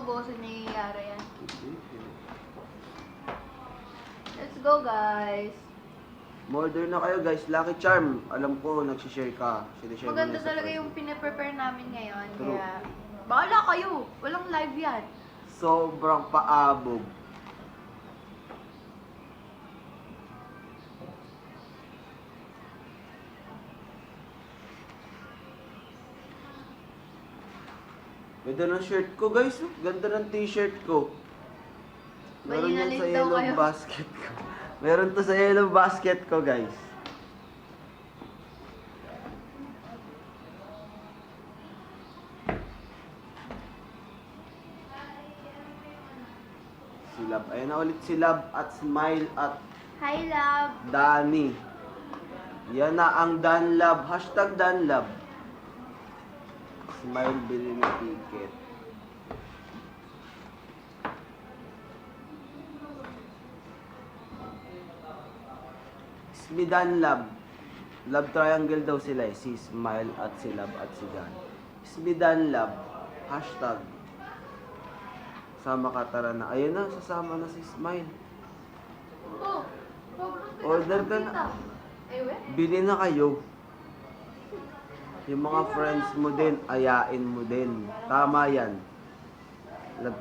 maubusin nangyayari yan. Let's go, guys. Order na kayo guys. Lucky Charm. Alam ko, nagsishare ka. Sinishare mo Maganda na sa talaga friend. yung pinaprepare namin ngayon. True. Kaya, bahala kayo. Walang live yan. Sobrang paabog. Ganda ng shirt ko guys. Ganda ng t-shirt ko. Meron yan Maninalit sa daw yellow kayo. basket ko. Meron to sa yellow basket ko guys. Si Lab. Ayan na ulit si Lab at Smile at Hi, love. Dani. Yan na ang Danlab. Hashtag Danlab. Smile, bili ng ticket. Si Danlab. Love triangle daw sila eh. Si Smile at si Lab at si Dan. Si Danlab. Hashtag. Sama ka, tara na. Ayun na, sasama na si Smile. Oh, Order ka na. Bili na kayo. Yung mga friends mo din, ayain mo din. Tama yan. Love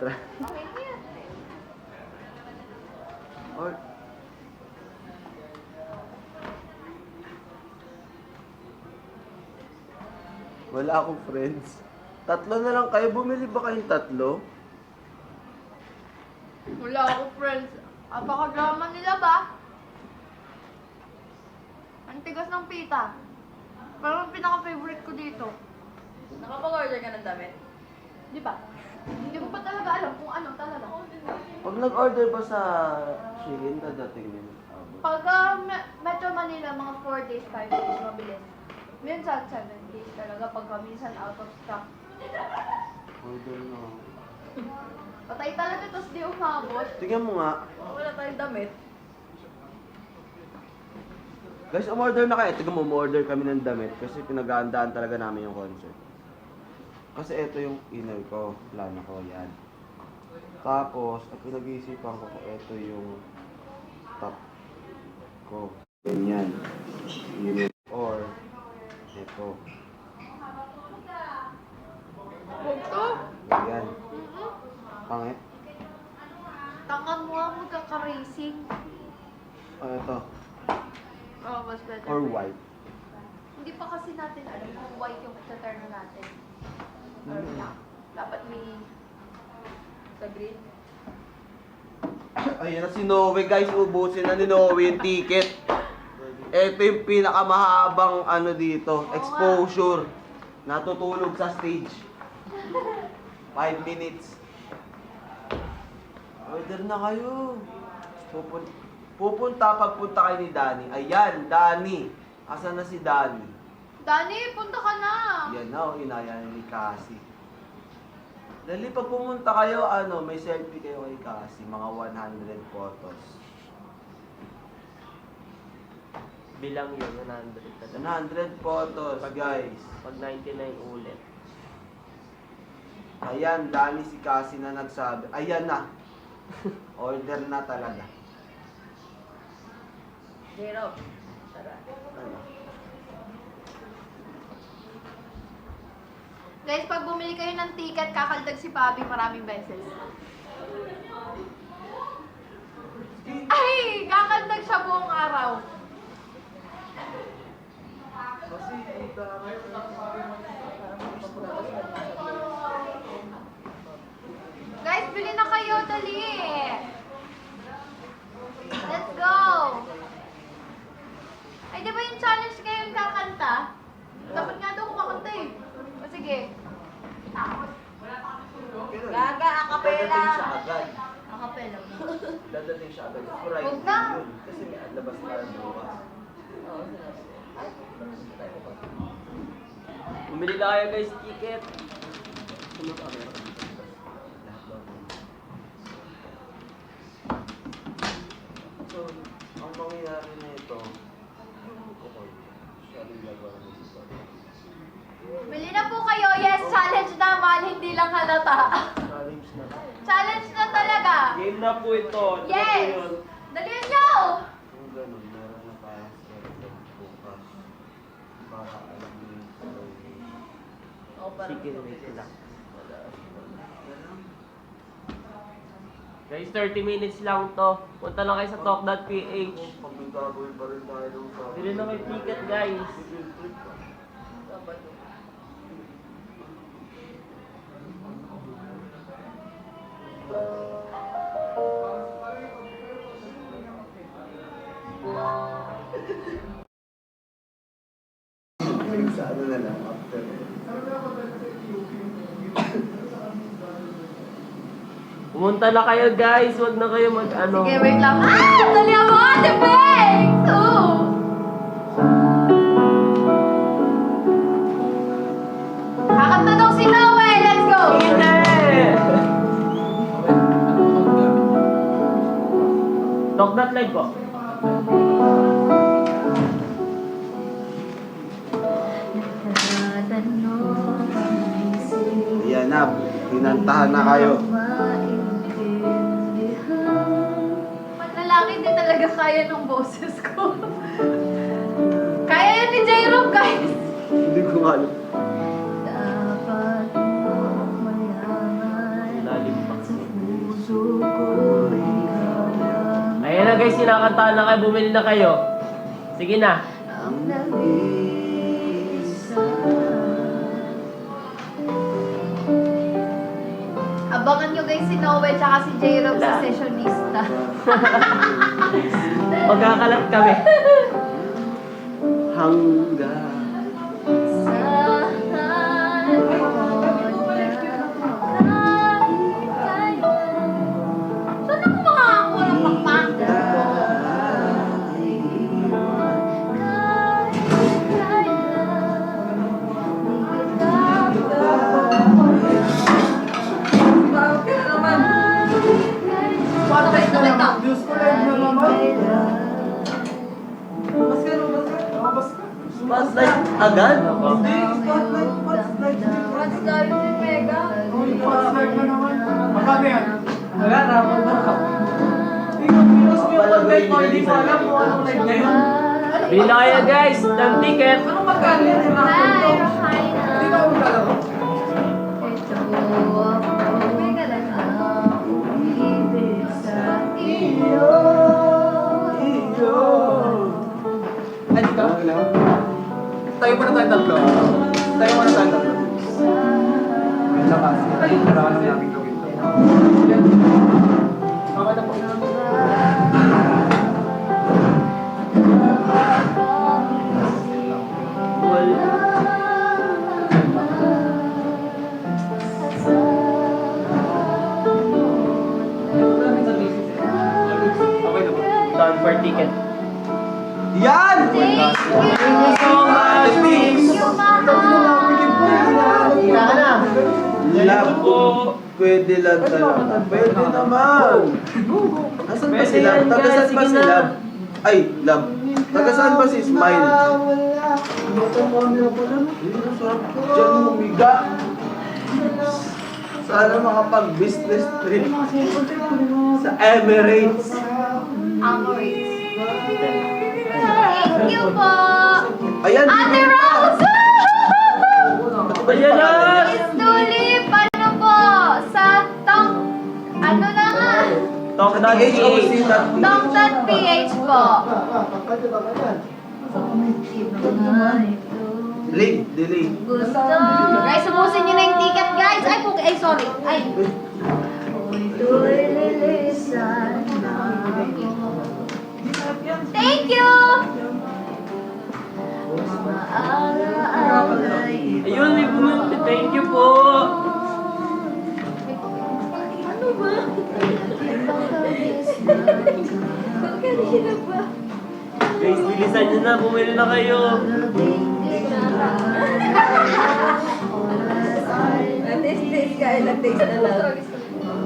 Or, wala akong friends. Tatlo na lang kayo. Bumili ba kayong tatlo? Wala ako, friends. Apaka-drama nila ba? Ang tigas ng pita. Parang pinaka-favorite ko dito. Nakapag-order ka ng damit? Di ba? Hindi ko pa talaga alam kung ano talaga. Pag nag-order ba sa Shein, dadating yun. Pag Metro Manila, mga 4 days, 5 days, mabilis. Minsan 7 days talaga pagka minsan out of stock. Order na. Patay talaga, tapos di umabot. Tingnan mo nga. Wala tayong damit. Guys, umorder na kayo. Tingnan mo, umorder kami ng damit kasi pinag-aandaan talaga namin yung concert. Kasi ito yung inner ko, plano ko, yan. Tapos, ang pinag-iisipan ko, ito yung top ko. Ganyan. Unit. Or, ito. Huwag to. Ganyan. Pangit. Tanga mo ang magkaka-racing. Ito. Oo, mas better. Or white. Hindi pa kasi natin alam kung white yung itaturn natin. Or black. Dapat may... Sa green? Ayan na si Noe guys, ubusin na ni Noe yung ticket. Ito yung pinakamahabang ano dito, exposure. Natutulog sa stage. 5 minutes. Order na kayo. Pupunta pagpunta kayo ni Dani. Ayan, Dani. Asan na si Dani? Dani, punta ka na! Yan na, inaya ni Cassie. Dali, pag pumunta kayo, may selfie kayo kay Cassie. Mga 100 photos. Bilang yun, 100 talaga. 100 photos, guys. Pag 99 ulit. Ayan, Dani si Cassie na nagsabi. Ayan na. Order na talaga. Zero. Tara. Ano? Guys, pag bumili kayo ng ticket, kakaldag si Bobby maraming beses. Ay! Kakaldag siya buong araw. Kasi, Guys, bili na kayo, dali! Let's go! Ay, di ba yung challenge kayo yung kakanta? Dapat nga daw kumakanta eh. O sige. Gaga, akapela. dadating siya agad. Acapella. Dadating siya agad. Friday Huwag na. yun. Kasi may labas tayo bukas. Bumili na kayo guys, ticket. Ano ka, meron? Lahat daw. So, ang mangyayari na ito, okay, siya rin lagawa ng isa. Bili na po kayo. Yes, challenge naman. Hindi lang halata. Challenge na. Game na po ito. Ito na po Yes! yun. Dalihan nyo! Kung ganun, meron na tayong schedule bukas. Para alam niyo yung slowly. O, parang Sige, wait lang. Guys, 30 minutes lang to. Punta lang kayo sa talk.ph. Pagkagawi pa rin tayo ng Bili na kayo ticket, guys. Sabado. Sa ano na lang, after. Pumunta na kayo, guys. Huwag na kayo mag-ano. Sige, wait lang. Ah! Dalihan mo! Defense! Oh! Kakanta daw si Noel! Let's go! Hindi! Talk.live po. Yan na, pinantahan na kayo. Pag lalaki, hindi talaga kaya ng boses ko. Kaya yan ni J-Rob, guys! Hindi ko alam. Lalim pa. Ayan na guys, sinakantahan na kayo. Bumili na kayo. Sige na. Abangan nyo guys si Noel tsaka si J-Rob sa Wala. sessionista. Magkakalat kami. Hanggang Saan ako makakakuha ng pakpak? Bakit ka naman? Paano kayo na ito? Diyos ko lang na naman. Mas ka, mas ka. Mas ka. Spotlight agad? Hindi, spotlight, spotlight. Mas tayo si Mega. Oh, yung spotlight na naman. Magkano yan? Wala, rapon na ka. Pinos mo yung content mo, hindi ko alam kung anong live ngayon. Bili na kayo guys ng ticket. Anong magkano yan? Yung rapon to? Hindi ka magkano? Ay, di ka? Tayo muna tayong tatlo. Tayo muna tayong tatlo. May lakas. Kailangan lang namin gawin to. Yan. Okay na po. Okay na po. Done for ticket. yan! Thank you! so much, Thank you, mahal! Love po. Pwede lang talaga. Pwede naman. Asan ba Pwede si Love? yan, guys. Tagasan ba Sige si na. Love? Ay, Love. Tagasaan ba si Smile? Diyan humiga. Sana makapag-business trip sa Emirates. Amores. Thank you po! Ayan. Ate Rose! Ayan na! Miss Tulip, ano po? Sa Tong... Ano na nga? Talk.ph. Tong.ph po. Delay. Gusto. Guys, ubusin nyo na yung ticket, guys. Ay, sorry. Ay. Thank you! Ayun, may bumili. Thank you po. Ano ba? Kanina ba? Guys, bilisan nyo na. Bumili na kayo. Taste ka, ilang taste na lang.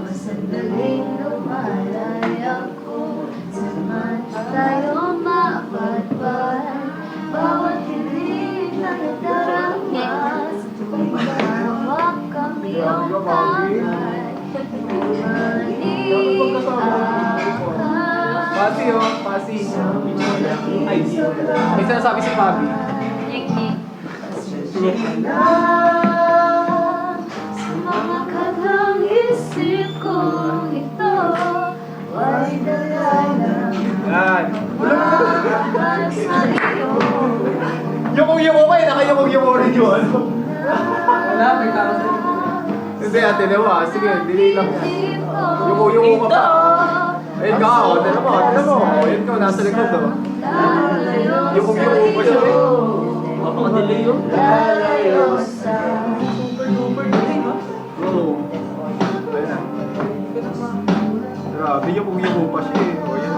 Sandaling lumalay ako, samahan tayo mapagpag. Bawat hiling na nadarampas, hawak ang iyong kamay. Pasi oh, Pasi. Ay, may sinasabi si Pabi. Sa mga kadang isip ko ito ay dalalang Yan. sa iyo. Yung okay, nakayong rin yun. Wala, may kakasin. Hindi, ate, nawa. Sige, delay lang yan. Yung ka pa. Ayun ka, o. Tignan mo. Ayun ka, nasa likod, o. Yung pa siya, eh. Mapaka-delay yun. Lalayo sa Oo. Ayun na. Grabe, yung pa siya, eh. O, yan.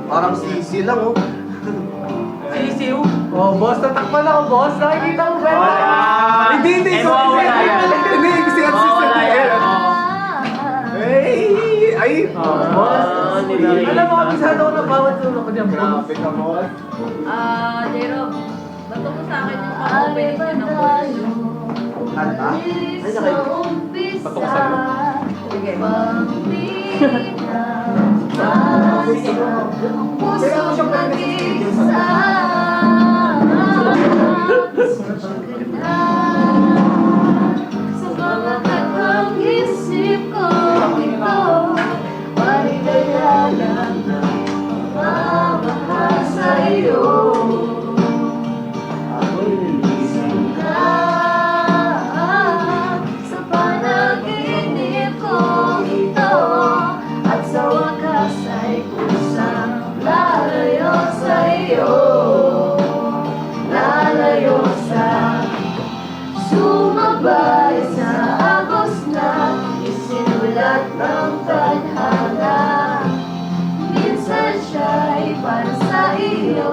Parang sisi lang, oh. Sisiw. Oh, boss, tatakpan ako, boss. Nakikita mo ba? Wala! Hindi. Eh, mawawala yan. Hindi, kasi Mawawala yan. Ay! Boss. Nilalagay Alam mo, ka. kabisado ko na bawat tulong ko dyan, boss. Grabe ka, boss. J-Rob, bato mo sa akin yung pag-opening niya ng course. Kanta? Ay, nakay. Bato ko sa'yo. Sige. Puso mag-isa sa mga katang isip ko ito ay dalalang mamahal sa iyo. Sa panaginip ko ito at sa wakas ay kusang lalayo sa iyo. Lalayo sa sumabay sa agos na isinulat ng tadhana. Minsan siya'y para sa iyo,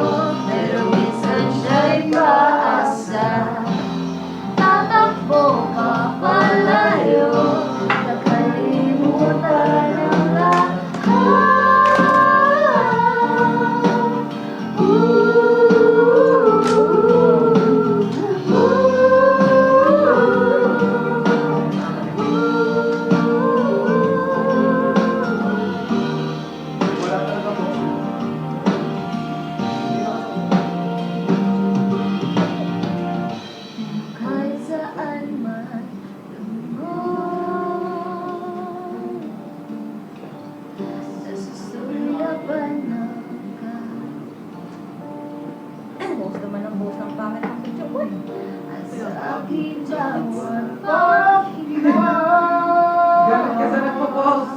pero minsan siya'y paasa. Tatakbo ka palayo, nakalimutan ang lahat. Wala talaga, boss. Kahit saan man lumungon, sa susulyapan ng Boss naman ang boss ng pangit ng picture ko. at sa aking bawat paghinga. Galit ka sa nagpo-boss.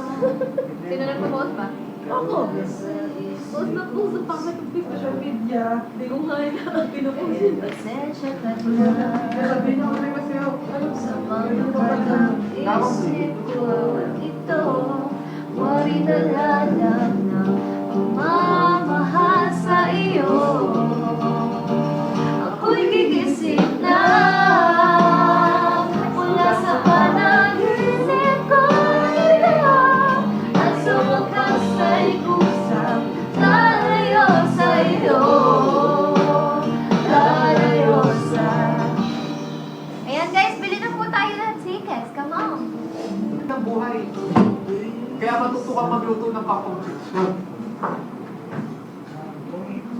Sino nagpo-boss ba? Ako. Boss na boss ng pangit ng picture. Social media. Hindi ko nga yung pinupost. Pasensya ka na Sabihin niyo kami kasi ako. sa mga kadang isip ko ito. Wari dalalang ng pagmamahal sa iyo. Ako'y gigising na mula sa panaginip ko ito. At sa wakas ay kusang lalayo sa iyo. Lalayo sa... Ayan guys, bili na po tayo ng tickets. Come on! Ng buhay. Kaya matuto kang magluto ng kakong chips.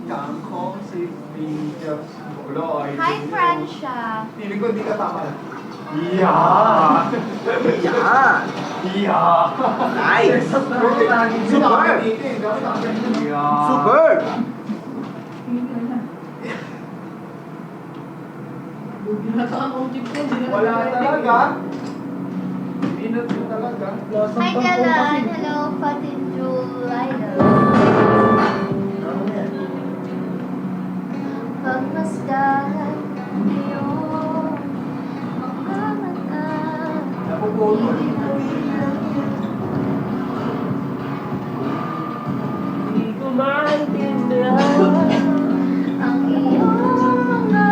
Kangkong si Peaches. Ulo, ay. Hi, Francia! Feeling ko hindi ka tama. Yeah! Yan! Yeah! Nice! Super! Super! Wala talaga. Peanut mo talaga. Hi, Dylan! Hello, Fatin Jewel Idol! Pagmasdan ng iyong mga mata. Napuputol. Hindi ko maintindihan. Ang iyong mga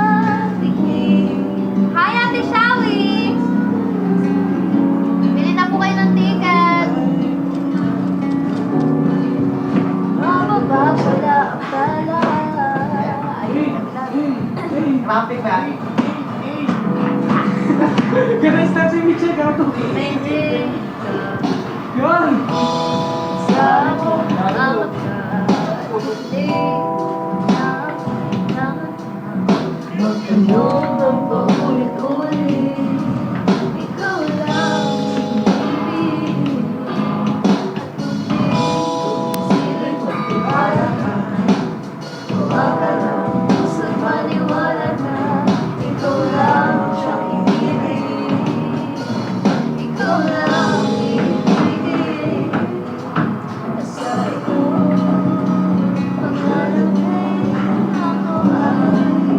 tingin. Hi, Ate Shawi! Bili na po kayo ng ticket. Mababa pala ang tala. Ayun, naglag. Mapping na. Ganun step si Mitchell, gato. Magic. Yun! Sa mga magtanong ng paulit-ulit. Ikaw lang ang ibig. Sila'y magtiwala ka. Huwag ka lang sa maniwala na ikaw lang siyang ibig. Ikaw lang ibig. Nasa iyong pangalan ay ako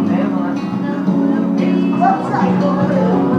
ay nahulapit sa iyong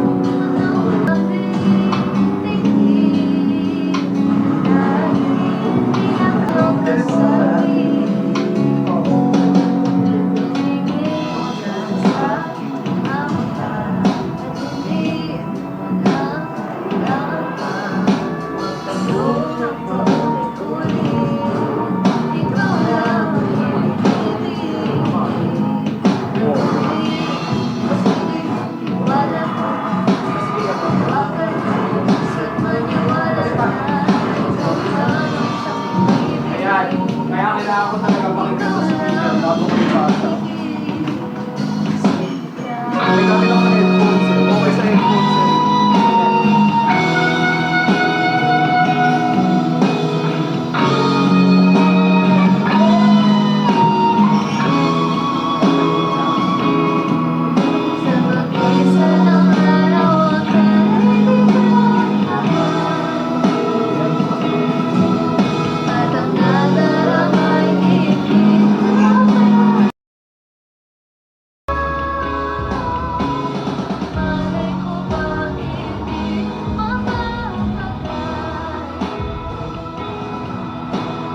Ayan, kaya kailangan ko talaga pakinggan sa speaker bago ko ibasa. May kami lang ng headphones eh. Okay sa headphones eh. Sa mag-isa ng araw ang at ang nadaramay ibig. Malay ko bang hindi mapapagay?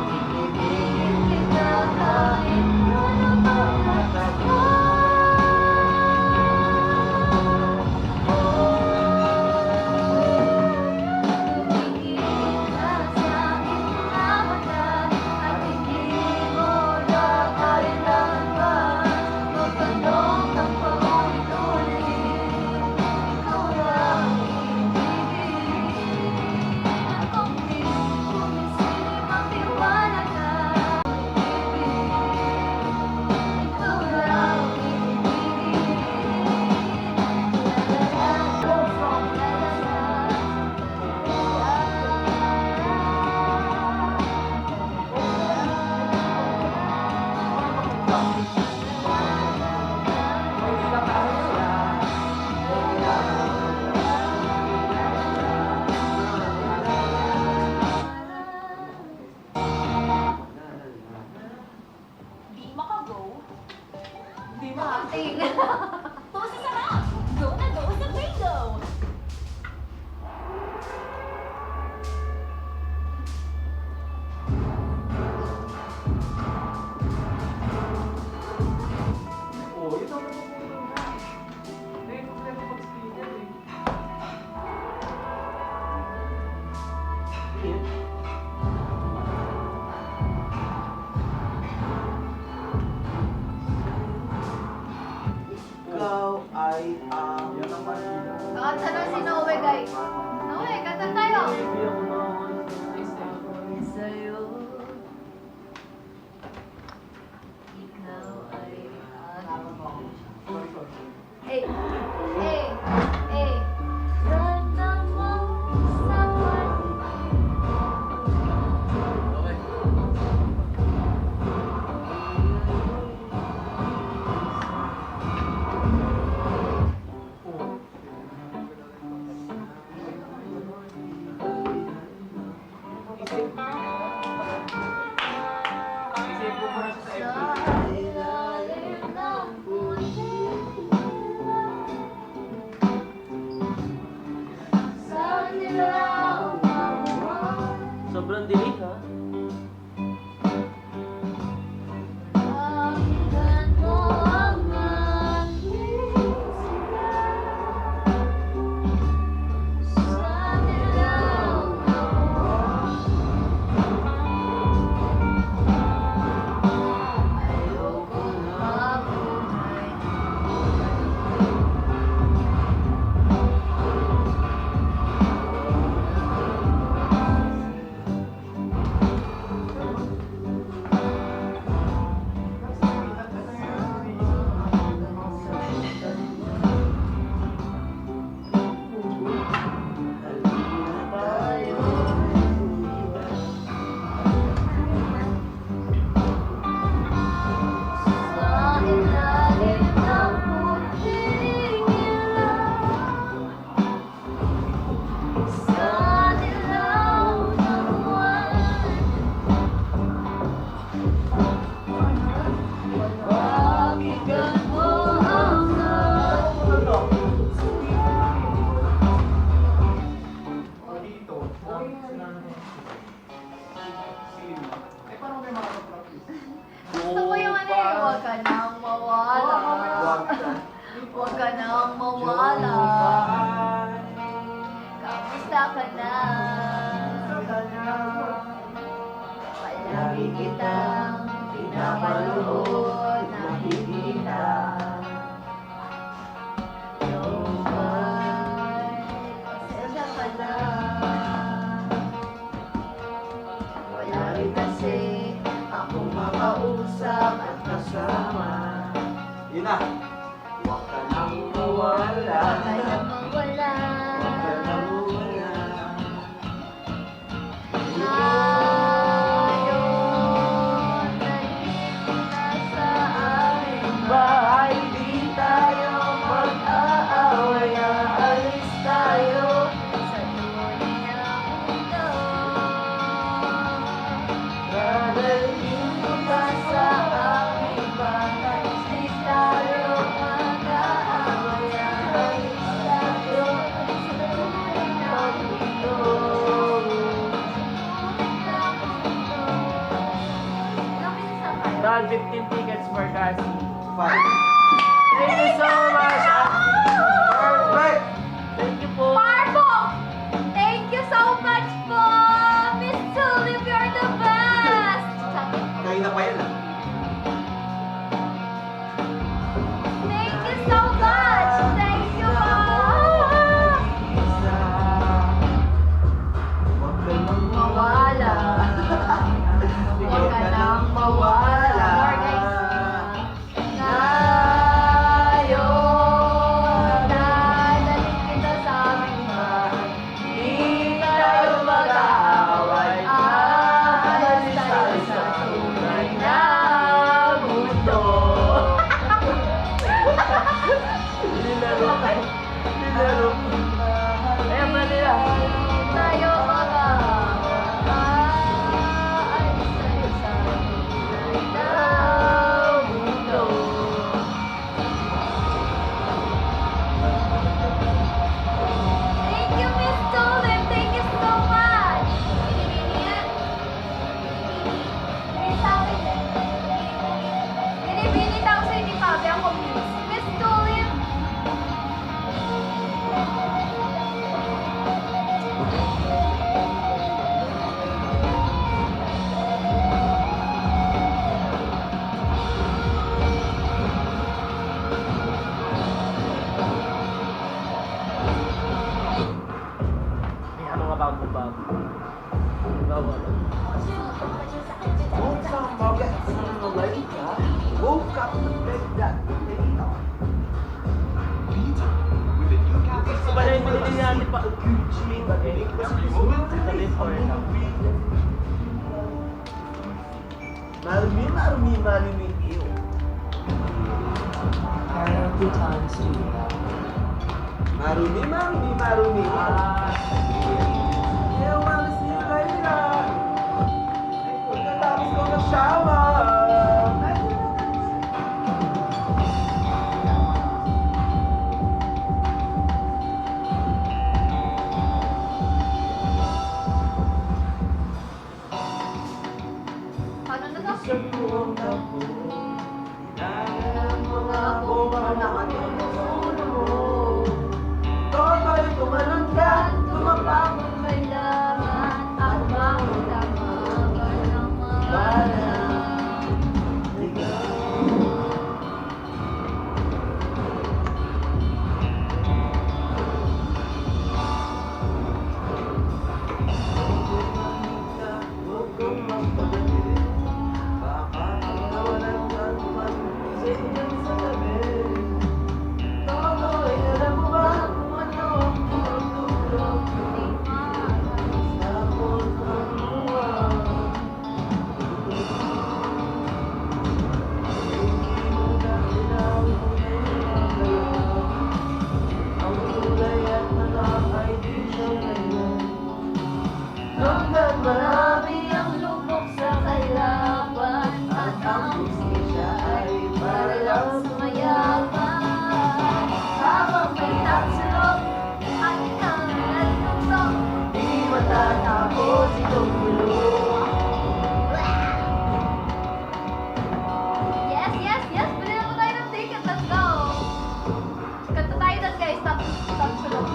Ibigin kita kahit ano pang tumingin ka sa aking mga mata at hindi mo na kailanman magtanong ng paulit-ulit. Ikaw lang ibig. Akong di kumisilip ang tiwala ka. Ikaw lang Di makago. Di makating. To sa sarap. Go na go sa bingo. Oh, ito na po na. May problema pag speaker eh. Ikaw ay ang Yan ang mahina. Kakanta na si Noe, guys. Noe, kanta tayo. Hindi ako na-nice eh. Sa'yo, ikaw ay Eh, eh, eh. ganda mo sa paligid. Isip ko muna siya sa Sa FB. ilalim ng puting sa nilaw ang buwan. Sobrang dilig ha. Pakinggan mo ang aking sigaw. Sa nilaw ang buwan. Ayokong mabuhay. Kamusta ka na? Palagi kitang pinapanood, nakikita. Pasensya ka na. Wala rin kasi akong makausap at kasama. Yun na. Huwag ka nang mawala. Huwag ka namang wala. Huwag ka nang mawala. Ngayon, nandito na sa aming Bahay, di tayo mag-aaway. Aalis tayo. sa tunay na mundo. Dadalhin kita sa aming bahay. Di tayo mag-aaway. Aalis tayo. Sa tunay na mundo. Dahil 15 tickets for Cassie. 5. Thank you so much, Ate. Perfect! Thank you po. Marbo! Thank you so much po! Miss Tulip, you're the best! Kayo na pa yan ah. Thank you so much! Thank you po! Huwag ka nang Mawala. Huwag ka nang mawala. More guys. Ngayon, dadalhin kita sa aming bahay. Di tayo mag-aaway. Aalis tayo sa tunay na mundo. Nilaro tayo. Nilaro. Ayan ba nila? Di tayo mag-aaway. Aalis tayo sa tunay na mundo. Thank you, Miss Tulip. Thank you so much. Binibini yan. Binibini sa akin eh. Binibini daw sa hindi pa. Ako Miss Tulip. May mga bago-bago. Bago ano? Woke up to bed that Gusto ba na yung binili natin pa? Eh, sa before lang. Marumi, marumi, marumi, ew. Marumi, marumi, marumi, ew. Malas niya kayo na. Pagkatapos ko mag-shower. Ano na to? Mga bomba na nakatulong mo. Toto'y tumalon ka, tumapang Kailangan ang makatamagan ng mga Huwag kang magpadali. Baka nawalan ka naman sa inyong salabi. Toto'y alam mo ba kung ano ang tutulog? Tapos ang luwag. Hindi mo na kailangan ang kulay at manak ay di siya ngayon. Hanggang marami ang lubok sa kailaban at ang hustisya ay parang sumayapan. Habang may tatsulog at ikaw nagtutok. di matatapos itong gulo. Yes, yes, yes! Bili na po tayo ng ticket. Let's go! Kanta tayo doon guys. Tatsulog.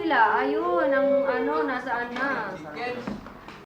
nila. Ayun, ang ano, nasaan na. Si Ken